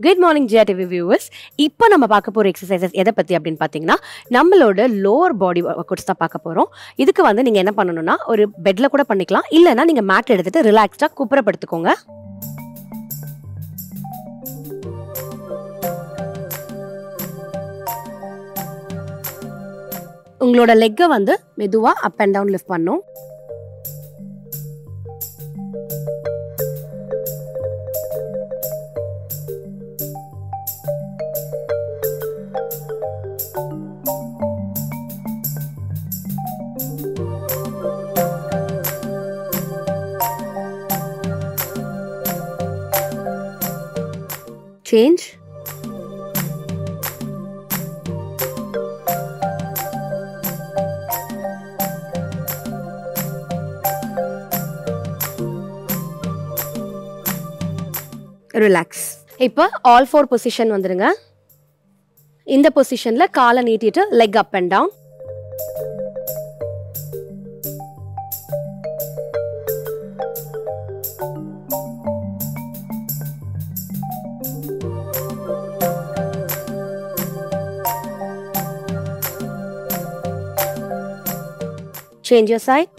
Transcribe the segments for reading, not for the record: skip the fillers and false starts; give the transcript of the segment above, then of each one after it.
Good morning GRTV viewers. இப்போ நம்ம பார்க்க போற எக்ஸசைசஸ் எதை பத்தி அப்படின்னு பார்த்தீங்கன்னா நம்மளோட லோவர் பாடி ஒர்க்அவுட்ஸ் தான் பார்க்க போறோம். இதுக்கு வந்து நீங்க என்ன பண்ணணும்னா ஒரு பெட்ல கூட பண்ணிக்கலாம், இல்லைன்னா நீங்க மேட் எடுத்துட்டு ரிலாக்ஸ்டா குப்புறப்படுத்திக்கோங்க. உங்களோட லெக்கை வந்து மெதுவா அப் அண்ட் டவுன் லிஃப்ட் பண்ணும். Change. ரிலாக்ஸ். இப்போ ஆல் ஃபோர் பொசிஷன் வந்துருங்க. இந்த பொசிஷன்ல காலை நீட்டிட்டு leg up and down. Change your side.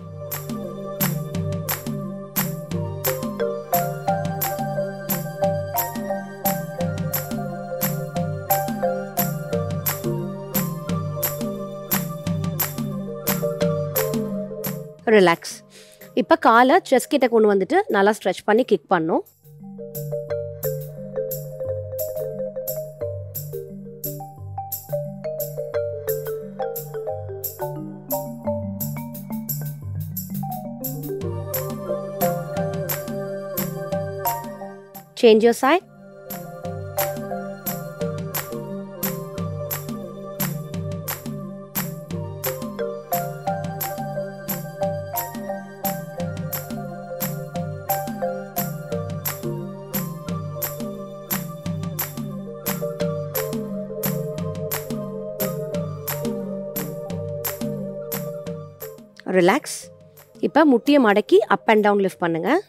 Relax. இப்போ காலை செஸ்ட் கிட்ட கொண்டு வந்துட்டு நல்லா ஸ்ட்ரெச் பண்ணி கிக் பண்ணும். Change your side. ரிலாக்ஸ். இப்போ முட்டியை மடக்கி அப் அண்ட் டவுன் லிஃப்ட் பண்ணுங்க.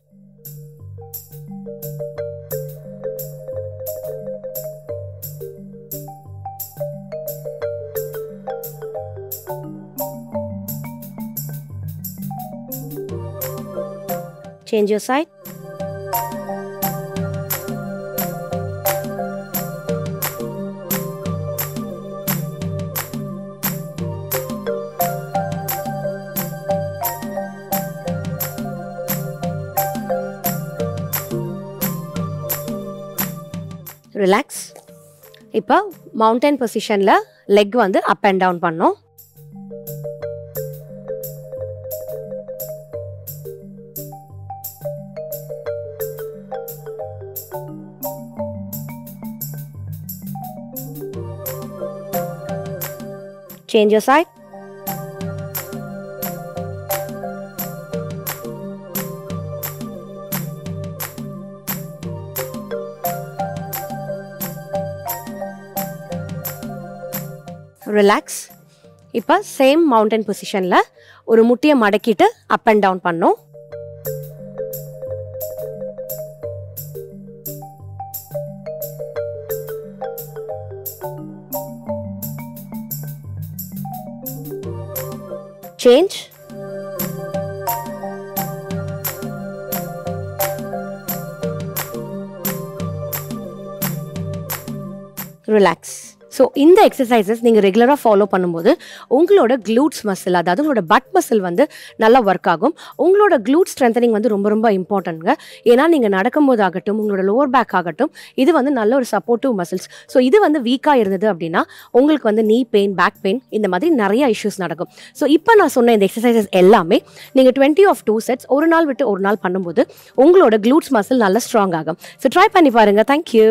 Change your side. ரிலாக்ஸ். இப்போ மவுண்டன் பொசிஷன்ல லெக் வந்து அப் அண்ட் டவுன் பண்ணோம். Change your side. ரிலாக்ஸ். இப்போ சேம் மவுண்டன் பொசிஷன்ல ஒரு முட்டியை மடக்கிட்டு அப் அண்ட் டவுன் பண்ணோம். Change. ரிலாக்ஸ். ஸோ இந்த எக்ஸசைசஸ் நீங்கள் ரெகுலராக ஃபாலோ பண்ணும்போது உங்களோட க்ளூட்ஸ் மசில், அதாவது உங்களோட பட் மசில் வந்து நல்லா ஒர்க் ஆகும். உங்களோட க்ளூட் ஸ்ட்ரென்தனிங் வந்து ரொம்ப ரொம்ப இம்பார்ட்டன்ட்ங்க. ஏன்னா நீங்கள் நடக்கும்போது ஆகட்டும், உங்களோட லோவர் பேக் ஆகட்டும், இது வந்து நல்ல ஒரு சப்போர்ட்டிவ் மசில்ஸ். ஸோ இது வந்து வீக்காக இருந்தது அப்படின்னா உங்களுக்கு வந்து நீ பெயின், பேக் பெயின், இந்த மாதிரி நிறைய இஷ்யூஸ் நடக்கும். ஸோ இப்போ நான் சொன்ன இந்த எக்ஸசைசஸ் எல்லாமே நீங்கள் 20 of 2 sets ஒரு நாள் விட்டு ஒரு நாள் பண்ணும்போது உங்களோட க்ளூட்ஸ் மசில் நல்லா ஸ்ட்ராங் ஆகும். ஸோ ட்ரை பண்ணி பாருங்கள். தேங்க்யூ.